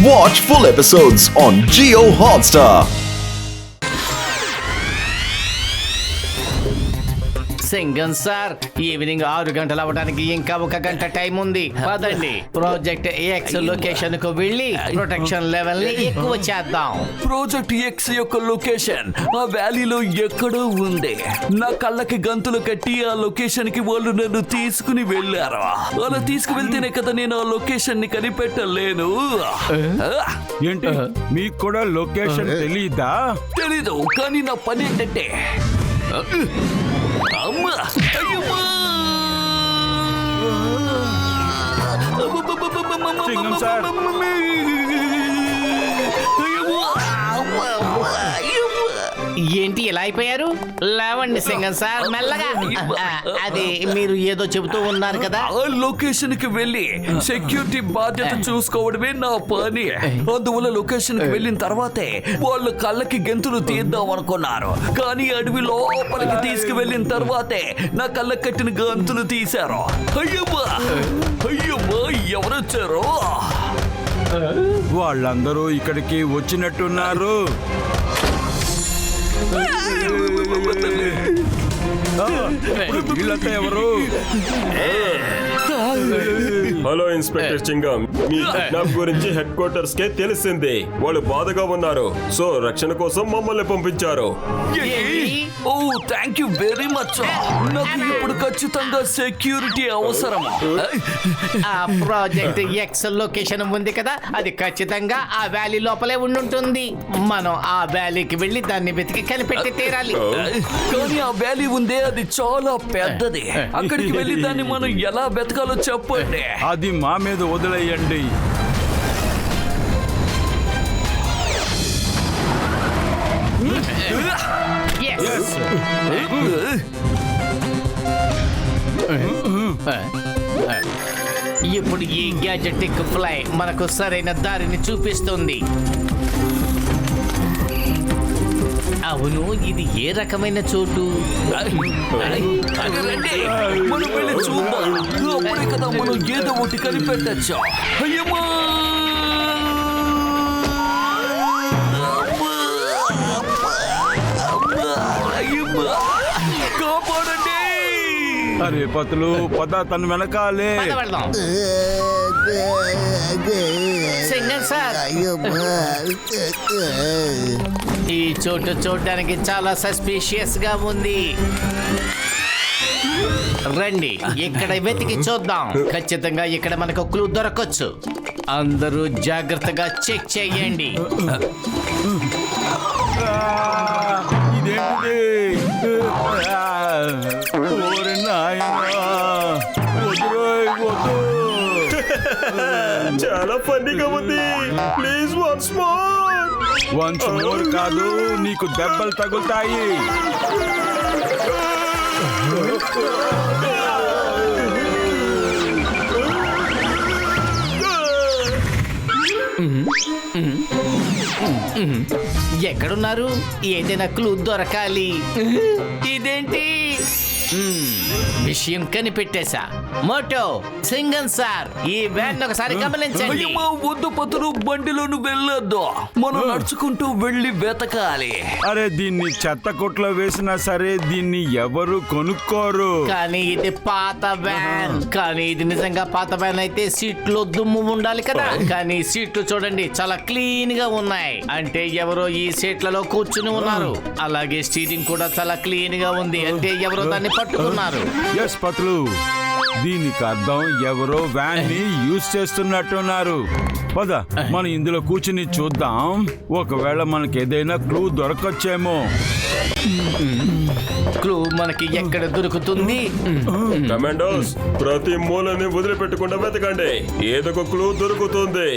Watch full episodes on Jio Hotstar. సింగన్ sir, evening 6 గంటలు అవ్వడానికి ఇంకా 1 గంట టైం ఉంది. పదండి, ప్రాజెక్ట్ ఎక్స్ లొకేషన్ కు వెళ్ళి ప్రొటెక్షన్ లెవెల్ ని ఎక్కువ చేద్దాం. ప్రాజెక్ట్ ఎక్స్ యొక్క లొకేషన్ ఆ వ్యాలీలో ఎక్కడో ఉంది. నా కళ్ళకి గంతులు కట్టి ఆ లొకేషన్ కి వాళ్ళు నన్ను తీసుకుని వెళ్ళారు. అలా తీసుకువెళ్తేనే కదా నేను ఆ లొకేషన్ ని కనిపెట్టలేను. ఏంటి మీకు కూడా లొకేషన్ తెలీదా? తెలీదు, కానీ నా పని ఏంటంటే అమ్మా సింగం సార్, ఏంటి ఇలా అయిపోయారు? లేవండి సింగన్ సార్, మెల్లగా. అది మీరు ఏదో చెబుతూ ఉన్నారు కదా. లొకేషన్ కి వెళ్ళి సెక్యూరిటీ బాధ్యత చూసుకోవడమే నా పని. అందువల్ల లొకేషన్ కి వెళ్ళిన తర్వాతే వాళ్ళు కళ్ళకి గెంతులు తీద్దాం అనుకున్నారు. కానీ అడవి లోపలికి తీసుకువెళ్ళిన తర్వాతే నా కళ్ళకి కట్టిన గంతులు తీశారు. అయ్యమ్మా అయ్యమ్మా, ఎవరొచ్చారు? వాళ్ళందరూ ఇక్కడికి వచ్చినట్టున్నారు. వీళ్ళంతా ఎవరు? హలో ఇన్స్పెక్టర్ చింగం, మీ కిడ్నాప్ గురించి హెడ్ క్వార్టర్స్ కే తెలిసింది. వాళ్ళు బాధగా ఉన్నారు, సో రక్షణ కోసం మమ్మల్ని పంపించారు. ఓ థ్యాంక్ యూ వెరీ మచ్. నాకు ఇప్పుడు ఖచ్చితంగా సెక్యూరిటీ అవసరం. ఆ ప్రాజెక్ట్ ఎక్స్ లొకేషన్ ఉంది కదా, అది ఖచ్చితంగా ఆ వ్యాలీ లోపలే ఉండుంటుంది. మనం ఆ వ్యాలీకి వెళ్ళి దాన్ని వెతికి కనిపెట్టి తీరాలి. కానీ ఆ వ్యాలీ ఉందే, అది చాలా పెద్దది. అక్కడికి వెళ్ళి దాన్ని మనం ఎలా వెతకాలో చెప్పండి. అది మా మీద వదిలేయండి. ఇప్పుడు ఈ గ్యాజెటిక్ ఫ్లై మనకు సరైన దారిని చూపిస్తుంది. అవును, ఇది ఏ రకమైన చోటు? మనం వెళ్ళి చూద్దాం. అప్పుడే కదా మనం ఏదో ఒకటి కనిపెట్టచ్చు. అయ్యమ్మా కాపాడండి. అరే పతులు, పద తను వెనకాలే. పద వెళ్దాం. సింగర్ సార్, ఈ చోటు చూడడానికి చాలా సస్పీషియస్ గా ఉంది. రండి, ఇక్కడ వెతికి చూద్దాం. ఖచ్చితంగా ఇక్కడ మనకు క్లూ దొరకచ్చు. అందరూ జాగ్రత్తగా చెక్ చేయండి. ఇదేంటిది? ఓరి నాయనా, వద్దురోయ్, వద్దు. చాలా ఫన్నీగా ఉంది. Please once more. Once more కాదు, నీకు దెబ్బలు తగులుతాయి. ఎక్కడున్నారు? ఏదైనా క్లూ దొరకాలి. ఇదేంటి? విషయం కనిపెట్టేశా. మోటో, సింగన్ సార్, ఈ వ్యాన్ ఒకసారి గమనించండి. అయ్యమ్మా, వద్దు పతులు, బండిలోను వెళ్ళొద్దు. మనం నడుచుకుంటూ వెళ్ళి వెతకాలి. అరే, దీన్ని చెత్త కొట్లో వేసినా సరే దీన్ని ఎవరు కొనుక్కోరు. కానీ ఇది పాత వ్యాన్. కానీ ఇది నిజంగా పాత వ్యాన్ అయితే సీట్లో దుమ్ము ఉండాలి కదా. కానీ సీట్లు చూడండి, చాలా క్లీన్ గా ఉన్నాయి. అంటే ఎవరో ఈ సీట్లలో కూర్చుని ఉన్నారు. అలాగే స్టీరింగ్ కూడా చాలా క్లీన్ గా ఉంది. అంటే ఎవరో దాన్ని పట్టుకున్నారు. ఎస్ పతులు, దీనికి అర్థం ఎవరో వ్యాన్ ని యూజ్ చేస్తున్నట్టున్నారు. పద, మనం ఇందులో కూర్చుని చూద్దాం. ఒకవేళ మనకి ఏదైనా క్లూ దొరకొచ్చేమో. క్లూ మనకి ఎక్కడ దొరుకుతుంది? కమాండోస్, ప్రతి మూలని వదిలిపెట్టకుండా వెతకండి. ఏదో ఒక క్లూ దొరుకుతుంది.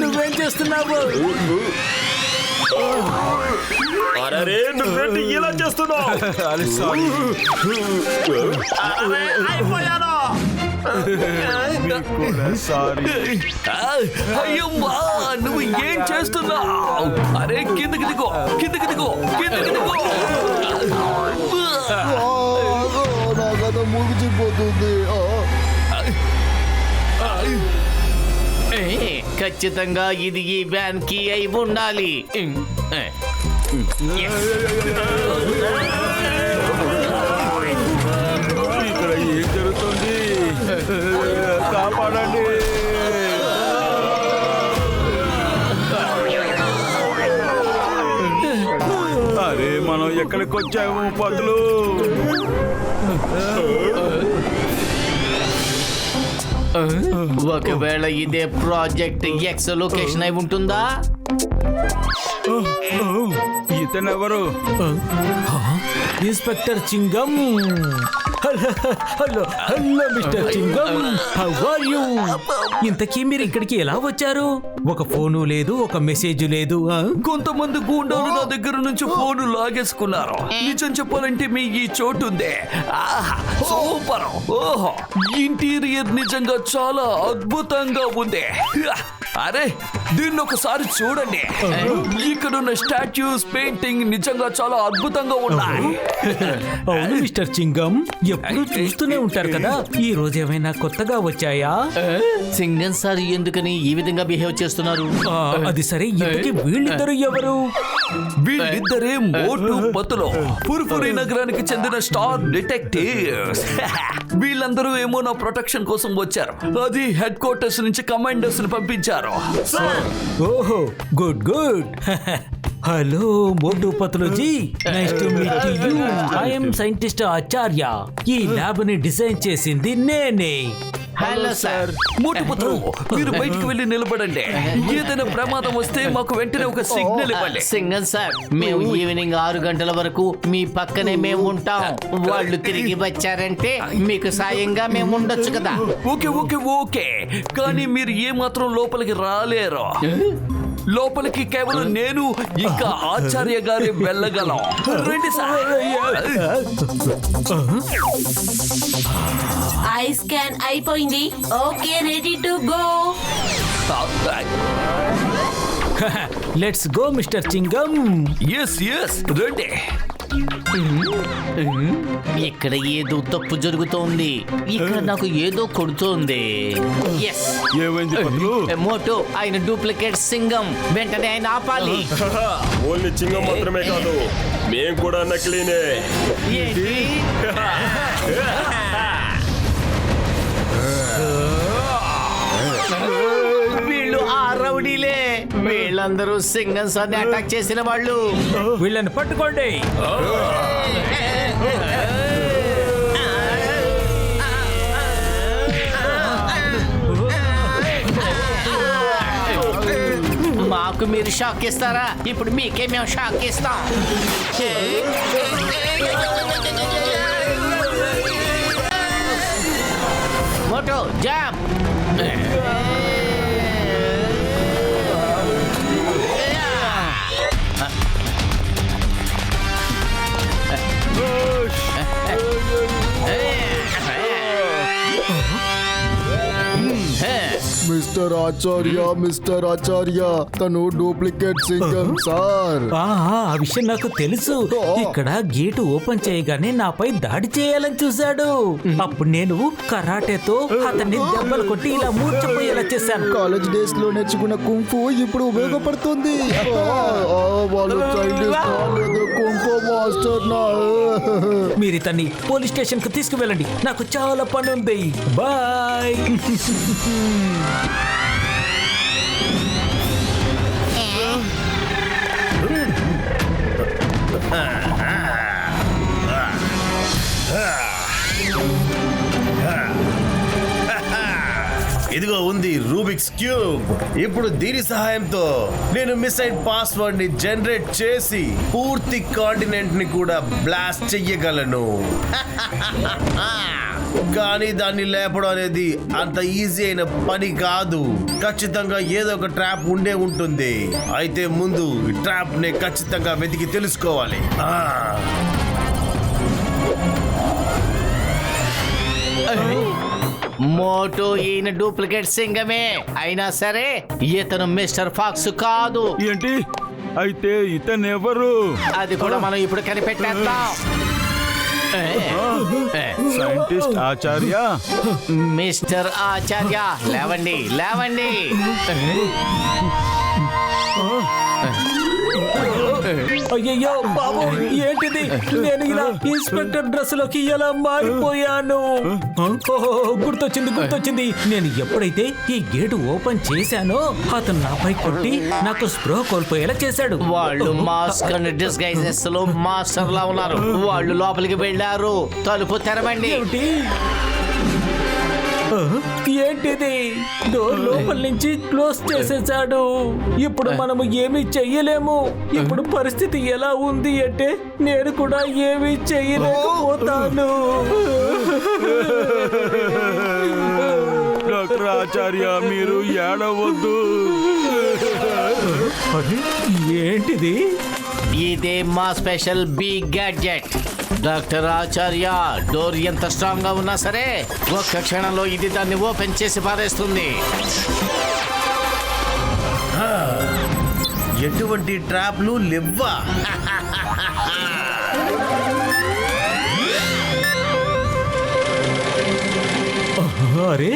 నువ్వేం చేస్తున్నావు? అరే, నువ్వేంటి ఇలా చేస్తున్నావు? అయ్యమ్మా, నువ్వు ఏం చేస్తున్నావు? అరే, కిందకి దిగో, కిందకి దిగో, కిందకి దిగో. ముగిసిపోతుంది. ఖచ్చితంగా ఇది ఈ వ్యాన్ కి అయి ఉండాలి. ఇక్కడ ఏం జరుగుతుంది? కాపాడండి. అరే మనం ఎక్కడికి వచ్చాము పదులు? ఒకవేళ ఇదే ప్రాజెక్ట్ ఎక్స్ లొకేషన్ అయి ఉంటుందా? ఇతనెవరు? Inspector Chingam. Hello hello mister Chingam, how are you? ఇంతకీ మీరు ఇక్కడికి ఎలా వచ్చారు? ఒక ఫోను లేదు, ఒక మెసేజ్ లేదు. కొంతమంది గూండాలు నా దగ్గర నుంచి ఫోన్ లాగేసుకున్నారు. నిజం చెప్పాలంటే మీ ఈ చోటు ఉందే, ఆహా, సూపర్. ఓహో, ఇంటీరియర్ నిజంగా చాలా అద్భుతంగా ఉంది. అరే దీన్ని ఒకసారి చూడండి. ఇక్కడ ఉన్న స్టాట్యూస్, పెయింటింగ్ నిజంగా చాలా అద్భుతంగా ఉన్నాయి. అవును మిస్టర్ చింగం, ఎప్పుడు చూస్తూనే ఉంటారు కదా, ఈ రోజు ఏమైనా కొత్తగా వచ్చాయా? సింగం సార్ ఎందుకని ఈ విధంగా బిహేవ్ చేస్తున్నారు? అది సరే, ఇంతకీ వీళ్ళిద్దరు ఎవరు? వీళ్ళిద్దరే మోటు పతులు, పుర్పురి నగరానికి చెందిన స్టార్ డిటెక్టివ్స్. వీళ్ళందరూ ఏమో నా ప్రొటెక్షన్ కోసం వచ్చారు. అది హెడ్ క్వార్టర్స్ నుంచి కమాండర్స్ ని పంపించారు. ఓహో, గుడ్ గుడ్. హలో మోటు పతులుజీ, nice to meet you. I am scientist Acharya. ఈ ల్యాబ్ ని డిజైన్ చేసింది నేనే. Hello sir. మోటు పతులు, మీరు బయటికి వెళ్ళి నిలబడండి. ఏదైనా ప్రమాదం వస్తే మాకు వెంటనే ఒక సిగ్నల్ ఇవ్వండి. సింగం సార్, మేము ఈవినింగ్ 6 గంటల వరకు మీ పక్కనే మేము ఉంటాం. వాళ్ళు తిరిగి వచ్చారంటే మీకు సాయంగా మేము ఉండొచ్చు కదా. ఓకే ఓకే ఓకే, కానీ మీరు ఏ మాత్రం లోపలికి రాలేరు. లోపలికి కేవలం నేను ఇంకా ఆచార్య గారి వెళ్ళగలం. రండి సార్. ఐ స్కాన్ అయిపోయింది. Okay, ready to go. Let's go mister Chingam. Yes yes, రండి. ఇక్కడ ఏదో తప్పు జరుగుతోంది. ఇక్కడ నాకు ఏదో కొడుతోంది. ఎస్, ఏమైంది పదులు? మోటో, ఆయన డూప్లికేట్ సింగం. వెంటనే ఆయన ఆపాలి. ఓన్లీ చింగం మాత్రమే కాదు, మేం కూడా నకిలీనే. ఏంటి? వీళ్ళు ఆ రౌడీలే. వీళ్ళందరూ సింగం సార్ని అటాక్ చేసిన వాళ్ళు. వీళ్ళని పట్టుకోండి. మాకు మీరు షాక్ ఇస్తారా? ఇప్పుడు మీకే మేము షాక్ ఇస్తాం. Moto jam. మిస్టర్ ఆచార్య, తను డూప్లికేట్ సింగం సార్. ఆ విషయం నాకు తెలుసు. ఇక్కడ గేటు ఓపెన్ చేయగానే నాపై దాడి చేయాలని చూశాడు. అప్పుడు నేను కరాటేతో అతన్ని దెబ్బలు కొట్టి ఇలా మూర్చపోయేలా చేశాను. కాలేజ్ డేస్ లో నేర్చుకున్న కుంఫు ఇప్పుడు ఉపయోగపడుతుంది. వాళ్ళు కుంఫు మాస్టర్ నా. మీరు ఇతన్ని పోలీస్ స్టేషన్ కు తీసుకువెళ్ళండి, నాకు చాలా పని ఉంది. బాయ్. ఇదిగో ఉంది రూబిక్స్ క్యూబ్. ఇప్పుడు దీని సహాయంతో నేను మిస్ అయిన పాస్వర్డ్ ని జనరేట్ చేసి పూర్తి కాంటినెంట్ ని కూడా బ్లాస్ట్ చెయ్యగలను. కానీ దాన్ని లేపడం అనేది అంత ఈజీ అయిన పని కాదు. ఖచ్చితంగా ఏదో ఒక ట్రాప్ ఉండే ఉంటుంది. అయితే ముందు ఈ ట్రాప్ ని ఖచ్చితంగా వెతికి తెలుసుకోవాలి. మోటో ఈయన డూప్లికేట్ సింగమే అయినా సరే ఇతను మిస్టర్ ఫాక్స్ కాదు. ఏంటి? అయితే ఇతను ఎవరు? అది కూడా మనం ఇప్పుడు కనిపెట్టేద్దాం. సైంటిస్ట్ ఆచార్య, మిస్టర్ ఆచార్య లేవండి లేవండి. అయ్యయ్యో బాబు, ఏంటిది? నేను ఇలా ఇన్స్పెక్టర్ డ్రెస్ లోకి ఎలా మారిపోయాను? ఓహో, గుర్తొచ్చింది. నేను ఎప్పుడైతే ఈ గేటు ఓపెన్ చేశానో అతను నాపై కొట్టి నాకు స్ప్రో కోల్పోయేలా చేశాడు. వాళ్ళు మాస్క్ అండ్ డిస్గైజెస్ లో మాస్టర్ లా ఉన్నారు. వాళ్ళు లోపలికి వెళ్ళారు. తలుపు తెరవండి. ఏమిటి? ఏంటిది? డోర్ లోపల నుంచి క్లోజ్ చేసేసాడు. ఇప్పుడు మనము ఏమీ చెయ్యలేము. ఇప్పుడు పరిస్థితి ఎలా ఉంది అంటే నేను కూడా ఏమీ చెయ్యలేకపోతాను. డాక్టర్ ఆచార్య, మీరు ఏడవద్దు. అరే, ఏంటిది? ఇదే మా స్పెషల్ బిగ్ గ్యాడ్జెట్. డాక్టర్ ఆచార్య, డోర్ ఎంత స్ట్రాంగ్ గా ఉన్నా సరే ఒక్క క్షణంలో ఇది దాన్ని ఓపెన్ చేసి పారేస్తుంది. ఎటువంటి ట్రాప్లు లేవ్వా? అరే,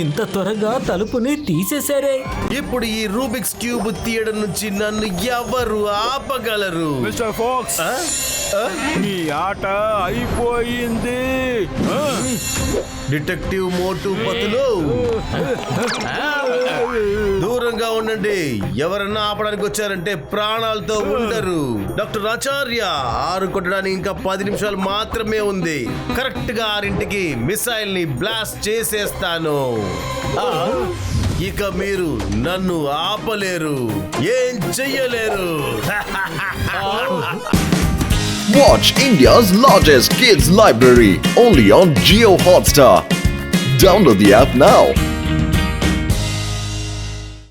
ఇంత త్వరగా తలుపుని తీసేశారే. ఇప్పుడు ఈ రూబిక్స్ క్యూబ్ తీయడం నుంచి నన్ను ఎవరు ఆపగలరు? మిస్టర్ ఫాక్స్, మీ ఆట అయిపోయింది. డిటెక్టివ్ మోటు పతులు, దూరంగా ఉండండి. ఎవరన్నా ఆపడానికి వచ్చారంటే ప్రాణాలతో ఉండరు. డాక్టర్ ఆచార్య, 6 కొట్టడానికి ఇంకా 10 నిమిషాలు మాత్రమే ఉంది. కరెక్ట్ గా 6ంటికి మిసైల్ ని బ్లాస్ట్ చేసేస్తాను. ఇక మీరు నన్ను ఆపలేరు, ఏం చెయ్యలేరు. Watch India's largest kids library only on Jio Hotstar. Download the app now.